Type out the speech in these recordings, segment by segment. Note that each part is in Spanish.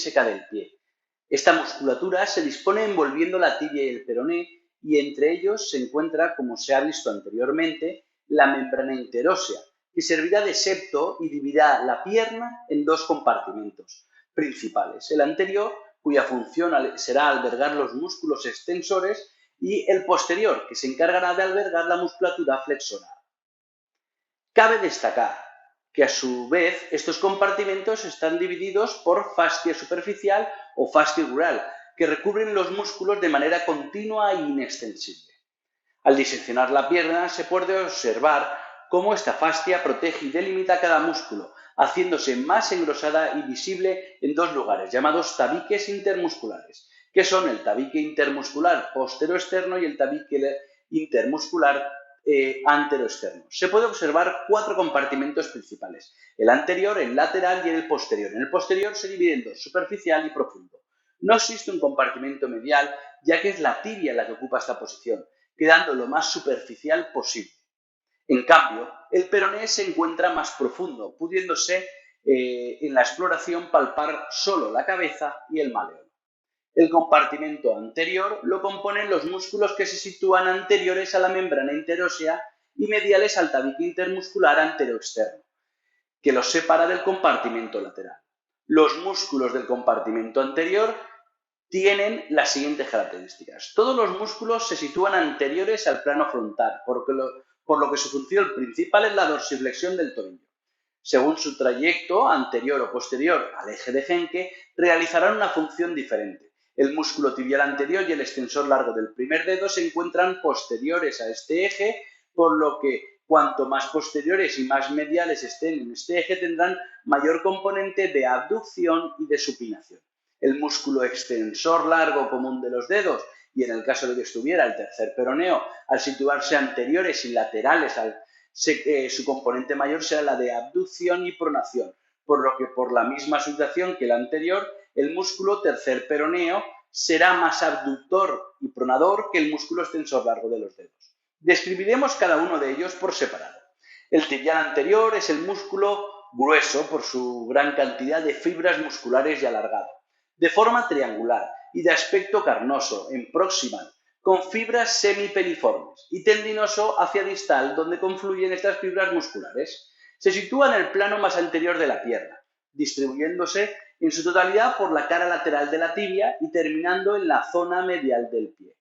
intrínseca del pie. Esta musculatura se dispone envolviendo la tibia y el peroné y entre ellos se encuentra, como se ha visto anteriormente, la membrana interósea, que servirá de septo y dividirá la pierna en dos compartimentos principales. El anterior, cuya función será albergar los músculos extensores, y el posterior, que se encargará de albergar la musculatura flexoral. Cabe destacar que a su vez estos compartimentos están divididos por fascia superficial o fascia rural, que recubren los músculos de manera continua e inextensible. Al diseccionar la pierna se puede observar cómo esta fascia protege y delimita cada músculo, haciéndose más engrosada y visible en dos lugares llamados tabiques intermusculares, que son el tabique intermuscular postero-externo y el tabique intermuscular antero-externo. Se puede observar cuatro compartimentos principales: el anterior, el lateral y el posterior. En el posterior se divide en dos: superficial y profundo. No existe un compartimento medial, ya que es la tibia la que ocupa esta posición, quedando lo más superficial posible. En cambio, el peroné se encuentra más profundo, pudiéndose en la exploración palpar solo la cabeza y el maléolo. El compartimento anterior lo componen los músculos que se sitúan anteriores a la membrana interósea y mediales al tabique intermuscular antero-externo, que los separa del compartimento lateral. Los músculos del compartimento anterior tienen las siguientes características. Todos los músculos se sitúan anteriores al plano frontal, por lo que su función principal es la dorsiflexión del tobillo. Según su trayecto anterior o posterior al eje de Henke, realizarán una función diferente. El músculo tibial anterior y el extensor largo del primer dedo se encuentran posteriores a este eje, por lo que cuanto más posteriores y más mediales estén en este eje, tendrán mayor componente de abducción y de supinación. El músculo extensor largo común de los dedos, y en el caso de que estuviera el tercer peroneo, al situarse anteriores y laterales, su componente mayor será la de abducción y pronación, por lo que por la misma situación que el anterior, el músculo tercer peroneo será más abductor y pronador que el músculo extensor largo de los dedos. Describiremos cada uno de ellos por separado. El tibial anterior es el músculo grueso por su gran cantidad de fibras musculares y alargado, de forma triangular y de aspecto carnoso en proximal, con fibras semipeliformes, y tendinoso hacia distal, donde confluyen estas fibras musculares. Se sitúa en el plano más anterior de la pierna, distribuyéndose en su totalidad por la cara lateral de la tibia y terminando en la zona medial del pie.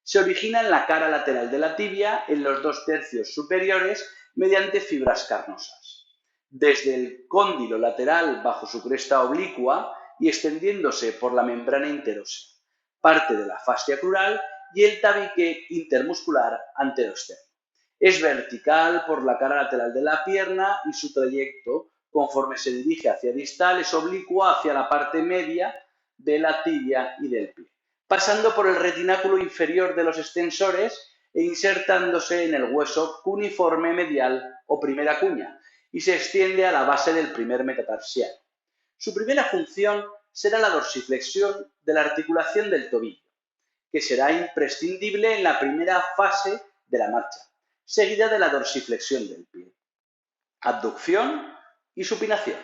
Se origina en la cara lateral de la tibia, en los 2/3 superiores, mediante fibras carnosas. Desde el cóndilo lateral bajo su cresta oblicua y extendiéndose por la membrana interósea, parte de la fascia crural y el tabique intermuscular antero-externo. Es vertical por la cara lateral de la pierna y su trayecto, conforme se dirige hacia distal, es oblicuo hacia la parte media de la tibia y del pie, pasando por el retináculo inferior de los extensores e insertándose en el hueso cuneiforme medial o primera cuña, y se extiende a la base del primer metatarsiano. Su primera función será la dorsiflexión de la articulación del tobillo, que será imprescindible en la primera fase de la marcha, seguida de la dorsiflexión del pie, abducción y supinación.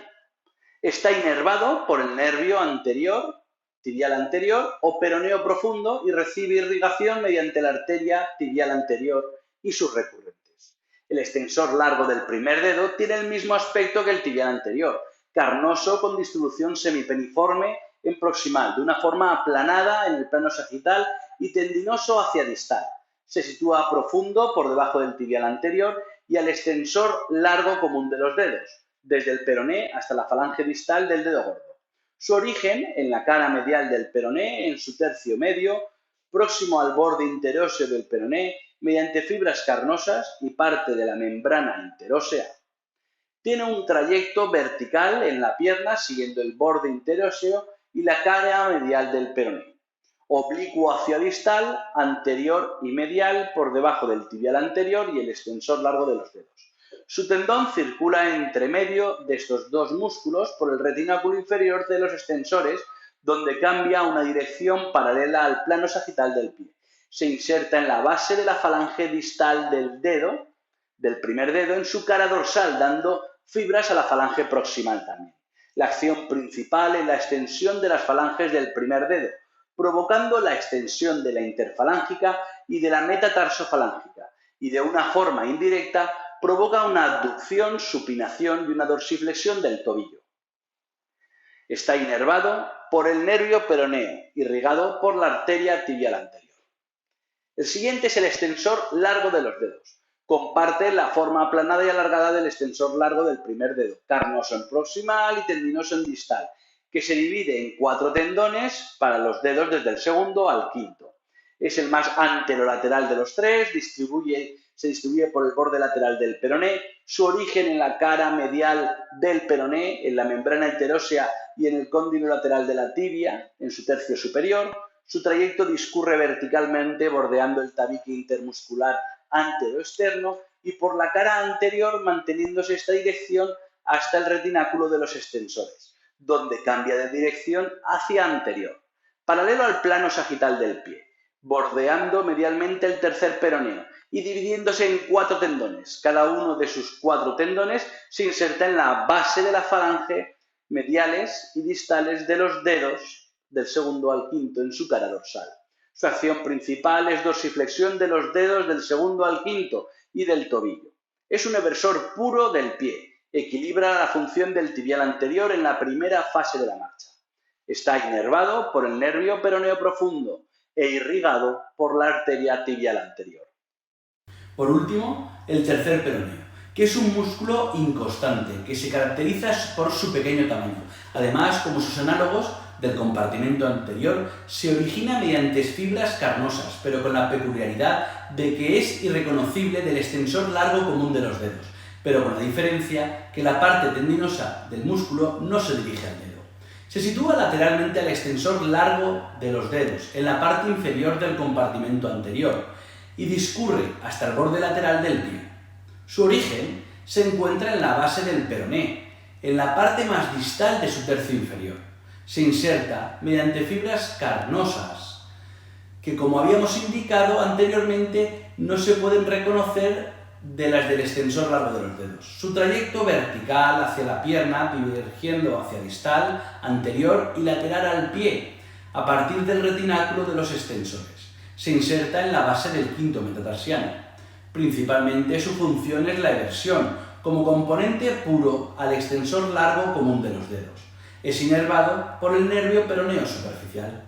Está inervado por el nervio anterior, tibial anterior o peroneo profundo, y recibe irrigación mediante la arteria tibial anterior y sus recurrentes. El extensor largo del primer dedo tiene el mismo aspecto que el tibial anterior, carnoso con distribución semipeniforme en proximal, de una forma aplanada en el plano sagital y tendinoso hacia distal. Se sitúa profundo por debajo del tibial anterior y al extensor largo común de los dedos, desde el peroné hasta la falange distal del dedo gordo. Su origen en la cara medial del peroné, en su tercio medio, próximo al borde interóseo del peroné, mediante fibras carnosas y parte de la membrana interósea. Tiene un trayecto vertical en la pierna siguiendo el borde interóseo y la cara medial del peroné, oblicuo hacia distal, anterior y medial por debajo del tibial anterior y el extensor largo de los dedos. Su tendón circula entre medio de estos dos músculos por el retináculo inferior de los extensores, donde cambia una dirección paralela al plano sagital del pie. Se inserta en la base de la falange distal del primer dedo, en su cara dorsal, dando fibras a la falange proximal también. La acción principal es la extensión de las falanges del primer dedo, provocando la extensión de la interfalángica y de la metatarsofalángica, y de una forma indirecta provoca una abducción, supinación y una dorsiflexión del tobillo. Está inervado por el nervio peroneo, irrigado por la arteria tibial anterior. El siguiente es el extensor largo de los dedos. Comparte la forma aplanada y alargada del extensor largo del primer dedo, carnoso en proximal y tendinoso en distal, que se divide en 4 tendones para los dedos desde el segundo al quinto. Es el más anterolateral de los tres, se distribuye por el borde lateral del peroné, su origen en la cara medial del peroné, en la membrana interósea y en el cóndilo lateral de la tibia, en su tercio superior. Su trayecto discurre verticalmente bordeando el tabique intermuscular anteroexterno y por la cara anterior manteniéndose esta dirección hasta el retináculo de los extensores, donde cambia de dirección hacia anterior, paralelo al plano sagital del pie, bordeando medialmente el tercer peroneo y dividiéndose en 4 tendones. Cada uno de sus 4 tendones se inserta en la base de la falange mediales y distales de los dedos del segundo al quinto en su cara dorsal. Su acción principal es dorsiflexión de los dedos del segundo al quinto y del tobillo. Es un eversor puro del pie. Equilibra la función del tibial anterior en la primera fase de la marcha. Está inervado por el nervio peroneo profundo e irrigado por la arteria tibial anterior. Por último, el tercer peroneo, que es un músculo inconstante, que se caracteriza por su pequeño tamaño. Además, como sus análogos del compartimento anterior, se origina mediante fibras carnosas, pero con la peculiaridad de que es irreconocible del extensor largo común de los dedos, pero con la diferencia que la parte tendinosa del músculo no se dirige al dedo. Se sitúa lateralmente al extensor largo de los dedos, en la parte inferior del compartimento anterior, y discurre hasta el borde lateral del pie. Su origen se encuentra en la base del peroné, en la parte más distal de su tercio inferior. Se inserta mediante fibras carnosas, que como habíamos indicado anteriormente, no se pueden reconocer de las del extensor largo de los dedos. Su trayecto vertical hacia la pierna, divergiendo hacia distal, anterior y lateral al pie, a partir del retináculo de los extensores. Se inserta en la base del quinto metatarsiano. Principalmente su función es la eversión, como componente puro al extensor largo común de los dedos. Es inervado por el nervio peroneo superficial.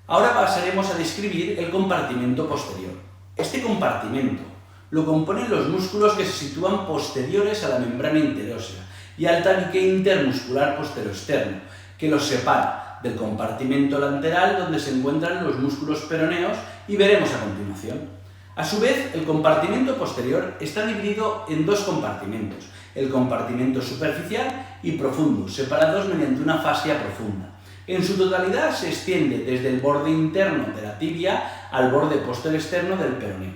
Ahora pasaremos a describir el compartimento posterior. Este compartimento lo componen los músculos que se sitúan posteriores a la membrana interósea y al tabique intermuscular posteroexterno, que los separa del compartimento lateral donde se encuentran los músculos peroneos y veremos a continuación. A su vez, el compartimento posterior está dividido en 2 compartimentos, el compartimento superficial y profundo, separados mediante una fascia profunda. En su totalidad se extiende desde el borde interno de la tibia al borde posteroexterno del peroné.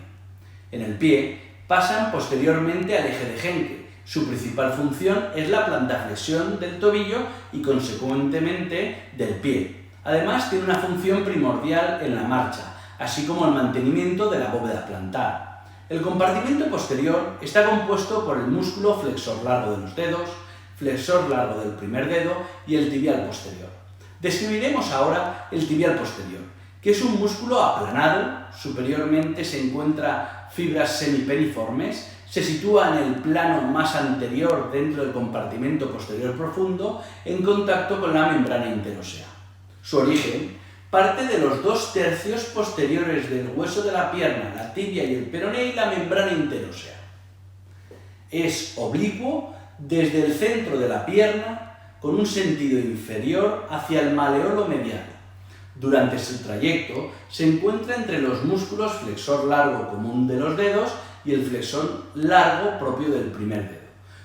En el pie pasan posteriormente al eje de Henke. Su principal función es la plantaflexión del tobillo y consecuentemente del pie. Además tiene una función primordial en la marcha, así como el mantenimiento de la bóveda plantar. El compartimento posterior está compuesto por el músculo flexor largo de los dedos, flexor largo del primer dedo y el tibial posterior. Describiremos ahora el tibial posterior, que es un músculo aplanado, superiormente se encuentran fibras semipeniformes, se sitúa en el plano más anterior dentro del compartimento posterior profundo en contacto con la membrana interósea. Su origen parte de los 2 tercios posteriores del hueso de la pierna, la tibia y el peroné y la membrana interósea. Es oblicuo desde el centro de la pierna con un sentido inferior hacia el maleolo medial. Durante su trayecto se encuentra entre los músculos flexor largo común de los dedos y el flexor largo propio del primer dedo.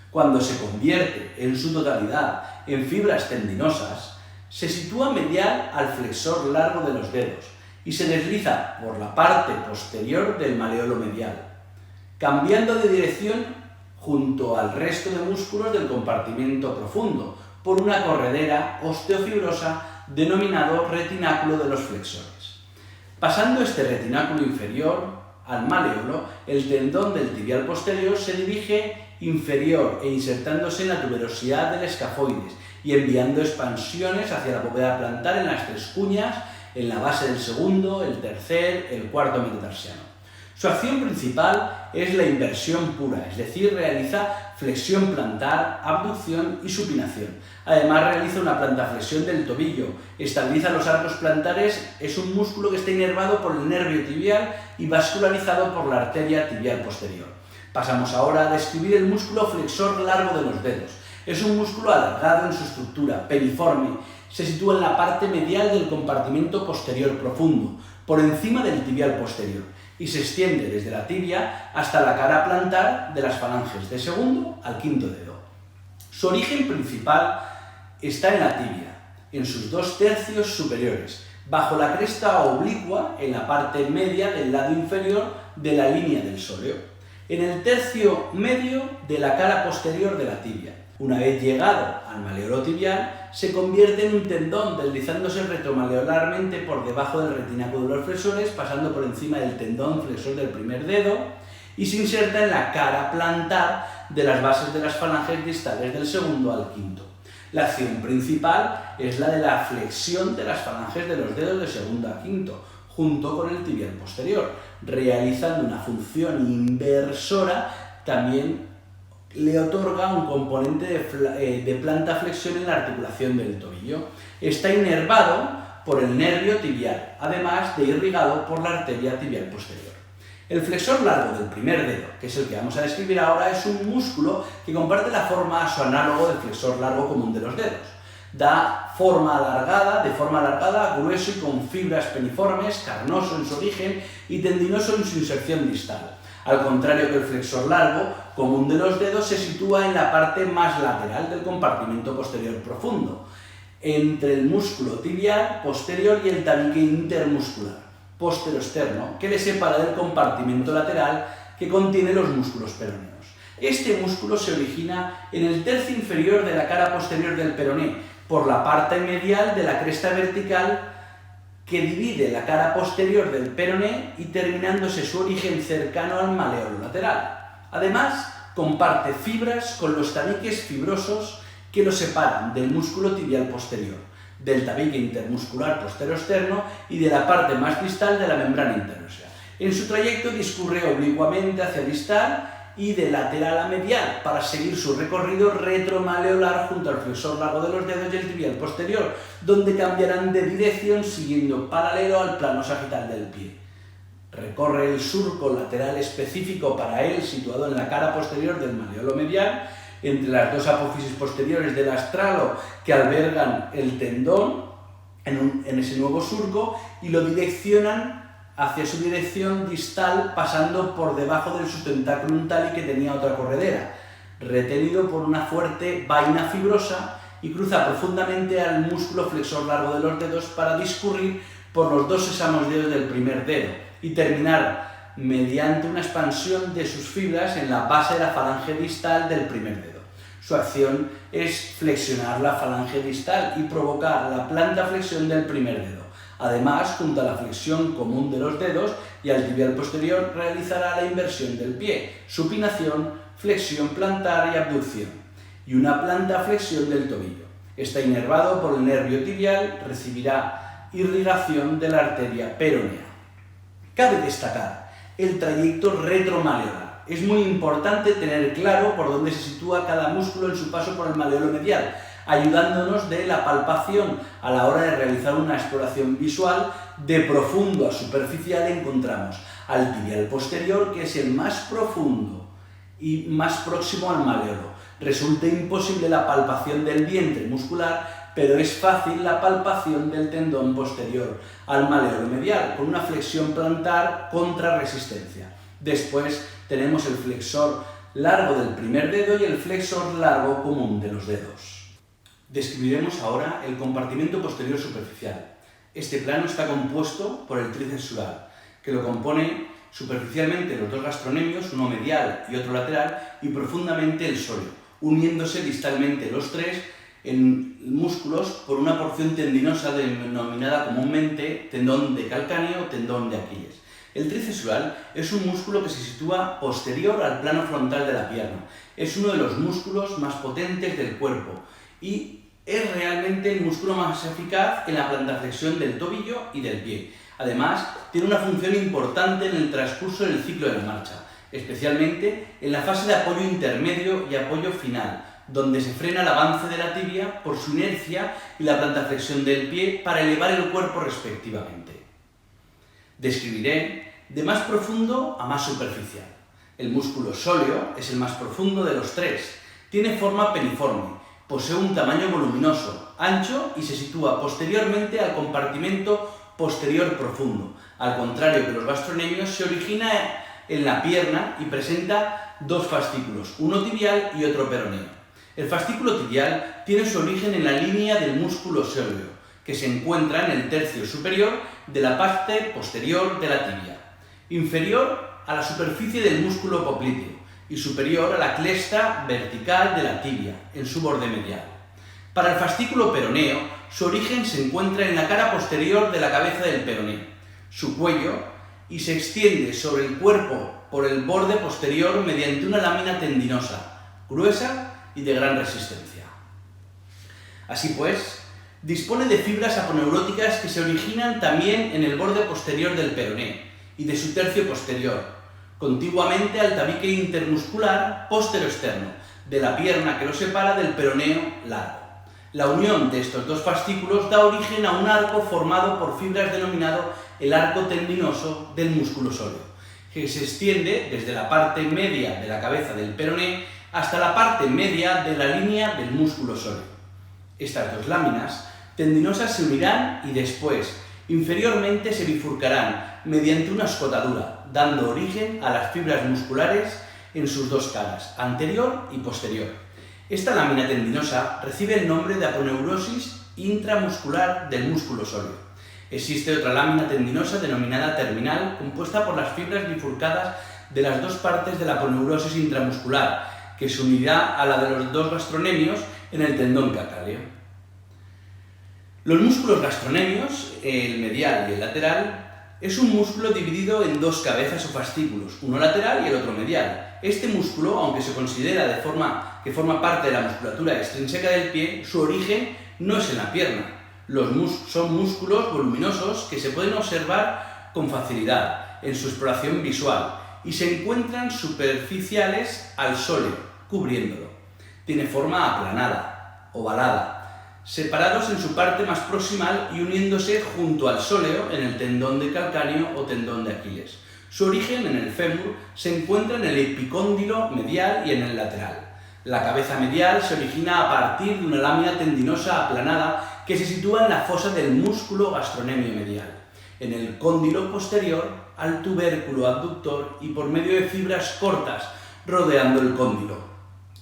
Cuando se convierte en su totalidad en fibras tendinosas, se sitúa medial al flexor largo de los dedos y se desliza por la parte posterior del maleolo medial, cambiando de dirección junto al resto de músculos del compartimento profundo por una corredera osteofibrosa denominado retináculo de los flexores. Pasando este retináculo inferior al maleolo, el tendón del tibial posterior se dirige inferior e insertándose en la tuberosidad del escafoides y enviando expansiones hacia la bóveda plantar en las 3 cuñas, en la base del segundo, el tercer, el cuarto metatarsiano. Su acción principal es la inversión pura, es decir, realiza flexión plantar, abducción y supinación. Además realiza una plantaflexión del tobillo, estabiliza los arcos plantares, es un músculo que está inervado por el nervio tibial y vascularizado por la arteria tibial posterior. Pasamos ahora a describir el músculo flexor largo de los dedos. Es un músculo alargado en su estructura, peniforme, se sitúa en la parte medial del compartimento posterior profundo, por encima del tibial posterior, y se extiende desde la tibia hasta la cara plantar de las falanges de segundo al quinto dedo. Su origen principal está en la tibia, en sus 2 tercios superiores, bajo la cresta oblicua en la parte media del lado inferior de la línea del sóleo, en el tercio medio de la cara posterior de la tibia. Una vez llegado al maleolo tibial, se convierte en un tendón deslizándose retromaleolarmente por debajo del retináculo de los flexores, pasando por encima del tendón flexor del primer dedo y se inserta en la cara plantar de las bases de las falanges distales del segundo al quinto. La acción principal es la de la flexión de las falanges de los dedos de segundo a quinto, junto con el tibial posterior, realizando una función inversora. También le otorga un componente de planta-flexión en la articulación del tobillo. Está inervado por el nervio tibial, además de irrigado por la arteria tibial posterior. El flexor largo del primer dedo, que es el que vamos a describir ahora, es un músculo que comparte la forma a su análogo del flexor largo común de los dedos. Da de forma alargada, grueso y con fibras peniformes, carnoso en su origen y tendinoso en su inserción distal. Al contrario que el flexor largo común de los dedos, se sitúa en la parte más lateral del compartimento posterior profundo, entre el músculo tibial posterior y el tabique intermuscular posteroexterno, que le separa del compartimento lateral que contiene los músculos peroneos. Este músculo se origina en el tercio inferior de la cara posterior del peroné, por la parte medial de la cresta vertical que divide la cara posterior del peroné y terminándose su origen cercano al maleolo lateral. Además, comparte fibras con los tabiques fibrosos que lo separan del músculo tibial posterior, del tabique intermuscular posteroexterno y de la parte más distal de la membrana interósea. En su trayecto discurre oblicuamente hacia distal y de lateral a medial para seguir su recorrido retromaleolar junto al flexor largo de los dedos y el tibial posterior, donde cambiarán de dirección siguiendo paralelo al plano sagital del pie. Recorre el surco lateral específico para él situado en la cara posterior del maleolo medial, entre las 2 apófisis posteriores del astralo que albergan el tendón en ese nuevo surco y lo direccionan hacia su dirección distal pasando por debajo del sustentáculo untali que tenía otra corredera, retenido por una fuerte vaina fibrosa y cruza profundamente al músculo flexor largo de los dedos para discurrir por los 2 sésamos dedos del primer dedo y terminar mediante una expansión de sus fibras en la base de la falange distal del primer dedo. Su acción es flexionar la falange distal y provocar la planta flexión del primer dedo. Además, junto a la flexión común de los dedos y al tibial posterior, realizará la inversión del pie, supinación, flexión plantar y abducción, y una planta flexión del tobillo. Está inervado por el nervio tibial, recibirá irrigación de la arteria peronea. Cabe destacar el trayecto retromaleolar. Es muy importante tener claro por dónde se sitúa cada músculo en su paso por el maleolo medial, ayudándonos de la palpación a la hora de realizar una exploración visual. De profundo a superficial encontramos al tibial posterior, que es el más profundo y más próximo al maleolo. Resulta imposible la palpación del vientre muscular, pero es fácil la palpación del tendón posterior al maleolo medial, con una flexión plantar contra resistencia. Después tenemos el flexor largo del primer dedo y el flexor largo común de los dedos. Describiremos ahora el compartimento posterior superficial. Este plano está compuesto por el tríceps sural, que lo compone superficialmente los 2 gastronemios, uno medial y otro lateral, y profundamente el sóleo, uniéndose distalmente los 3 en músculos por una porción tendinosa denominada comúnmente tendón de calcáneo o tendón de Aquiles. El tríceps sural es un músculo que se sitúa posterior al plano frontal de la pierna. Es uno de los músculos más potentes del cuerpo y es realmente el músculo más eficaz en la plantarflexión del tobillo y del pie. Además, tiene una función importante en el transcurso del ciclo de la marcha, especialmente en la fase de apoyo intermedio y apoyo final, donde se frena el avance de la tibia por su inercia y la plantarflexión del pie para elevar el cuerpo respectivamente. Describiré de más profundo a más superficial. El músculo sóleo es el más profundo de los tres. Tiene forma peniforme, posee un tamaño voluminoso, ancho y se sitúa posteriormente al compartimento posterior profundo. Al contrario que los gastronemios, se origina en la pierna y presenta dos fascículos, uno tibial y otro peroneo. El fascículo tibial tiene su origen en la línea del músculo sóleo, que se encuentra en el tercio superior de la parte posterior de la tibia, inferior a la superficie del músculo popliteo y superior a la cresta vertical de la tibia, en su borde medial. Para el fascículo peroneo, su origen se encuentra en la cara posterior de la cabeza del peroneo, su cuello, y se extiende sobre el cuerpo por el borde posterior mediante una lámina tendinosa, gruesa y de gran resistencia. Así pues, dispone de fibras aponeuróticas que se originan también en el borde posterior del peroneo y de su tercio posterior, contiguamente al tabique intermuscular póstero-externo de la pierna que lo separa del peroneo largo. La unión de estos dos fascículos da origen a un arco formado por fibras denominado el arco tendinoso del músculo sóleo, que se extiende desde la parte media de la cabeza del peroneo hasta la parte media de la línea del músculo sóleo. Estas dos láminas tendinosas se unirán y después, inferiormente, se bifurcarán mediante una escotadura, dando origen a las fibras musculares en sus dos caras, anterior y posterior. Esta lámina tendinosa recibe el nombre de aponeurosis intramuscular del músculo sóleo. Existe otra lámina tendinosa denominada terminal, compuesta por las fibras bifurcadas de las dos partes de la aponeurosis intramuscular, que se unirá a la de los dos gastronemios en el tendón calcáneo. Los músculos gastronemios, el medial y el lateral, es un músculo dividido en dos cabezas o fascículos, uno lateral y el otro medial. Este músculo, aunque se considera que forma parte de la musculatura extrínseca del pie, su origen no es en la pierna. Son músculos voluminosos que se pueden observar con facilidad en su exploración visual y se encuentran superficiales al sóleo, cubriéndolo. Tiene forma aplanada, ovalada, separados en su parte más proximal y uniéndose junto al sóleo en el tendón de calcáneo o tendón de Aquiles. Su origen en el fémur se encuentra en el epicóndilo medial y en el lateral. La cabeza medial se origina a partir de una lámina tendinosa aplanada que se sitúa en la fosa del músculo gastronemio medial, en el cóndilo posterior al tubérculo abductor y por medio de fibras cortas rodeando el cóndilo.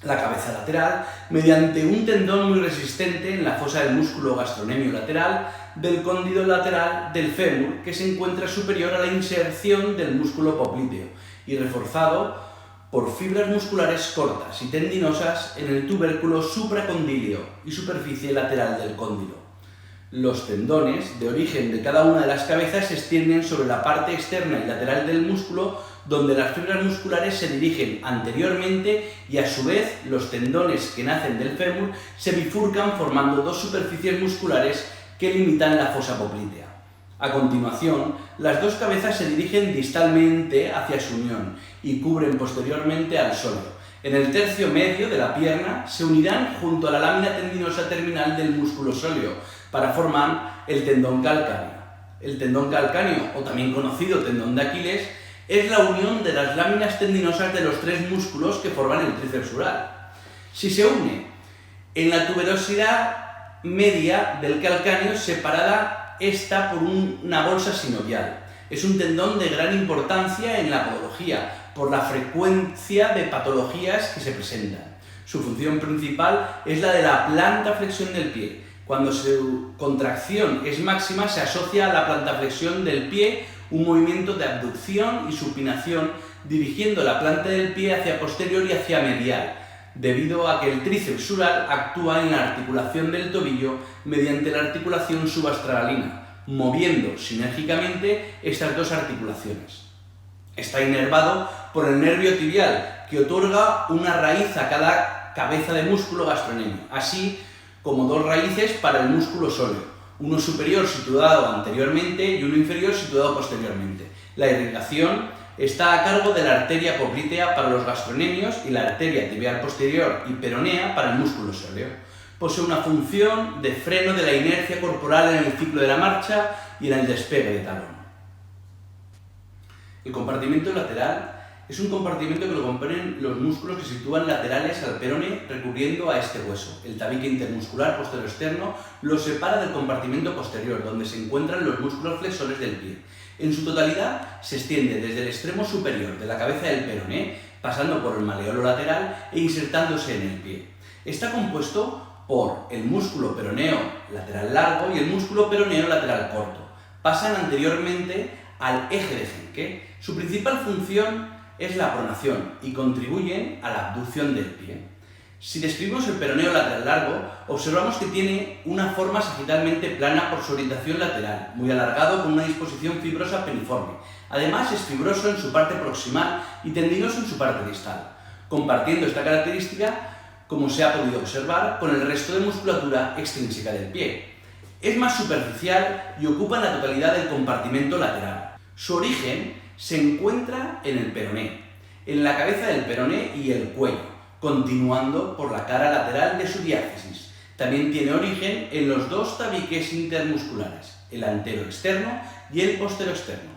La cabeza lateral, mediante un tendón muy resistente en la fosa del músculo gastronemio lateral del cóndilo lateral del fémur, que se encuentra superior a la inserción del músculo popliteo y reforzado por fibras musculares cortas y tendinosas en el tubérculo supracondilio y superficie lateral del cóndilo. Los tendones de origen de cada una de las cabezas se extienden sobre la parte externa y lateral del músculo, donde las fibras musculares se dirigen anteriormente y a su vez los tendones que nacen del fémur se bifurcan formando dos superficies musculares que limitan la fosa poplitea. A continuación, las dos cabezas se dirigen distalmente hacia su unión y cubren posteriormente al sóleo. En el tercio medio de la pierna se unirán junto a la lámina tendinosa terminal del músculo sóleo para formar el tendón calcáneo. El tendón calcáneo, o también conocido tendón de Aquiles, es la unión de las láminas tendinosas de los tres músculos que forman el tríceps sural. Si se une en la tuberosidad media del calcáneo, separada esta por una bolsa sinovial. Es un tendón de gran importancia en la podología, por la frecuencia de patologías que se presentan. Su función principal es la de la plantaflexión del pie. Cuando su contracción es máxima, se asocia a la plantaflexión del pie un movimiento de abducción y supinación dirigiendo la planta del pie hacia posterior y hacia medial, debido a que el tríceps sural actúa en la articulación del tobillo mediante la articulación subastralina, moviendo sinérgicamente estas dos articulaciones. Está inervado por el nervio tibial, que otorga una raíz a cada cabeza de músculo gastrocnemio, así como dos raíces para el músculo sóleo, uno superior situado anteriormente y uno inferior situado posteriormente. La irrigación está a cargo de la arteria poplitea para los gastrocnemios y la arteria tibial posterior y peronea para el músculo sóleo. Posee una función de freno de la inercia corporal en el ciclo de la marcha y en el despegue de talón. El compartimento lateral es un compartimento que lo componen los músculos que se sitúan laterales al peroné recurriendo a este hueso. El tabique intermuscular posterior externo lo separa del compartimento posterior, donde se encuentran los músculos flexores del pie. En su totalidad se extiende desde el extremo superior de la cabeza del peroné, pasando por el maleolo lateral e insertándose en el pie. Está compuesto por el músculo peroneo lateral largo y el músculo peroneo lateral corto. Pasan anteriormente al eje de Henke. Su principal función es la pronación y contribuyen a la abducción del pie. Si describimos el peroneo lateral largo, observamos que tiene una forma sagitalmente plana por su orientación lateral, muy alargado con una disposición fibrosa peniforme. Además es fibroso en su parte proximal y tendinoso en su parte distal, compartiendo esta característica, como se ha podido observar, con el resto de musculatura extrínseca del pie. Es más superficial y ocupa la totalidad del compartimento lateral. Su origen se encuentra en el peroné, en la cabeza del peroné y el cuello, continuando por la cara lateral de su diáfisis. También tiene origen en los dos tabiques intermusculares, el antero externo y el postero externo.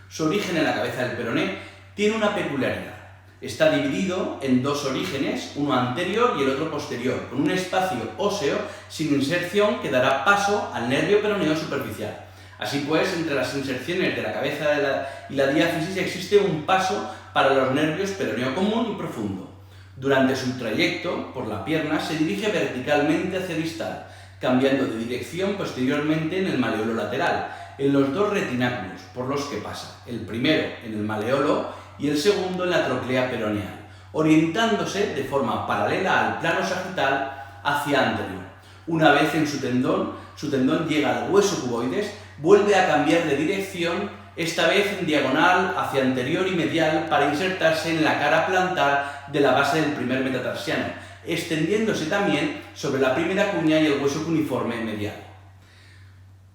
Su origen en la cabeza del peroné tiene una peculiaridad. Está dividido en dos orígenes, uno anterior y el otro posterior, con un espacio óseo sin inserción que dará paso al nervio peroneo superficial. Así pues, entre las inserciones de la cabeza y la diáfisis existe un paso para los nervios peroneo común y profundo. Durante su trayecto por la pierna se dirige verticalmente hacia distal, cambiando de dirección posteriormente en el maleolo lateral, en los dos retináculos por los que pasa, el primero en el maleolo y el segundo en la troclea peroneal, orientándose de forma paralela al plano sagital hacia anterior. Una vez en su tendón llega al hueso cuboides, vuelve a cambiar de dirección, esta vez en diagonal hacia anterior y medial para insertarse en la cara plantar de la base del primer metatarsiano, extendiéndose también sobre la primera cuña y el hueso cuneiforme medial.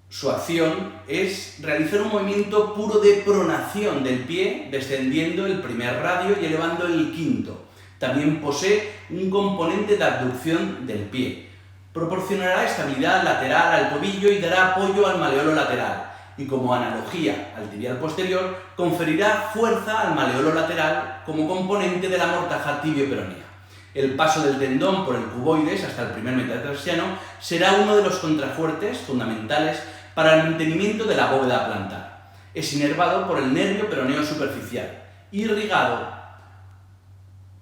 Su acción es realizar un movimiento puro de pronación del pie, descendiendo el primer radio y elevando el quinto. También posee un componente de abducción del pie. Proporcionará estabilidad lateral al tobillo y dará apoyo al maleolo lateral. Y como analogía al tibial posterior, conferirá fuerza al maleolo lateral como componente de la mortaja tibio-peronea. El paso del tendón por el cuboides hasta el primer metatarsiano será uno de los contrafuertes fundamentales para el mantenimiento de la bóveda plantar. Es inervado por el nervio peroneo superficial, irrigado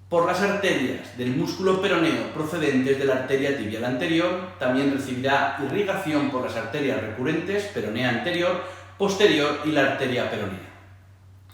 por las arterias del músculo peroneo procedentes de la arteria tibial anterior. También recibirá irrigación por las arterias recurrentes peronea anterior, posterior y la arteria peronea.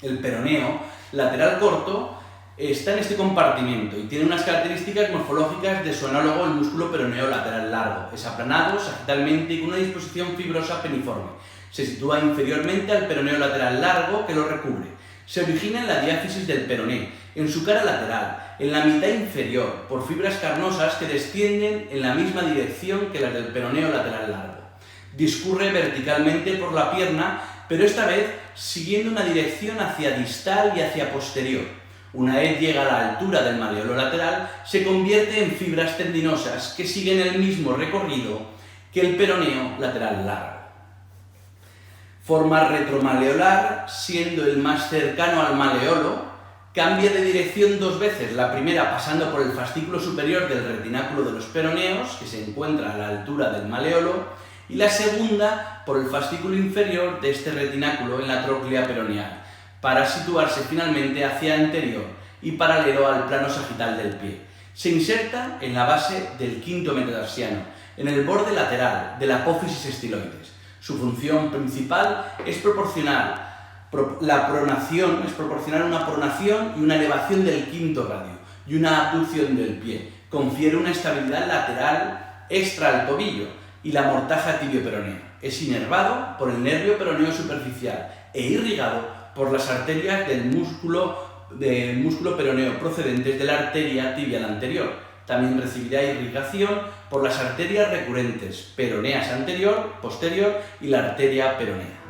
El peroneo lateral corto está en este compartimento y tiene unas características morfológicas de su análogo el músculo peroneo lateral largo. Es aplanado sagitalmente y con una disposición fibrosa peniforme. Se sitúa inferiormente al peroneo lateral largo que lo recubre. Se origina en la diáfisis del peroné, en su cara lateral, en la mitad inferior, por fibras carnosas que descienden en la misma dirección que las del peroneo lateral largo. Discurre verticalmente por la pierna, pero esta vez siguiendo una dirección hacia distal y hacia posterior. Una vez llega a la altura del maleolo lateral, se convierte en fibras tendinosas que siguen el mismo recorrido que el peroneo lateral largo. Forma retromaleolar, siendo el más cercano al maleolo, cambia de dirección dos veces, la primera pasando por el fascículo superior del retináculo de los peroneos, que se encuentra a la altura del maleolo, y la segunda por el fascículo inferior de este retináculo en la tróclea peroneal, para situarse finalmente hacia anterior y paralelo al plano sagital del pie. Se inserta en la base del quinto metatarsiano, en el borde lateral de la apófisis estiloides. Su función principal es proporcionar una pronación y una elevación del quinto radio y una abducción del pie. Confiere una estabilidad lateral extra al tobillo y la mortaja tibio-peronea. Es inervado por el nervio peroneo superficial e irrigado por las arterias del músculo peroneo procedentes de la arteria tibial anterior. También recibirá irrigación por las arterias recurrentes, peroneas anterior, posterior y la arteria peronea.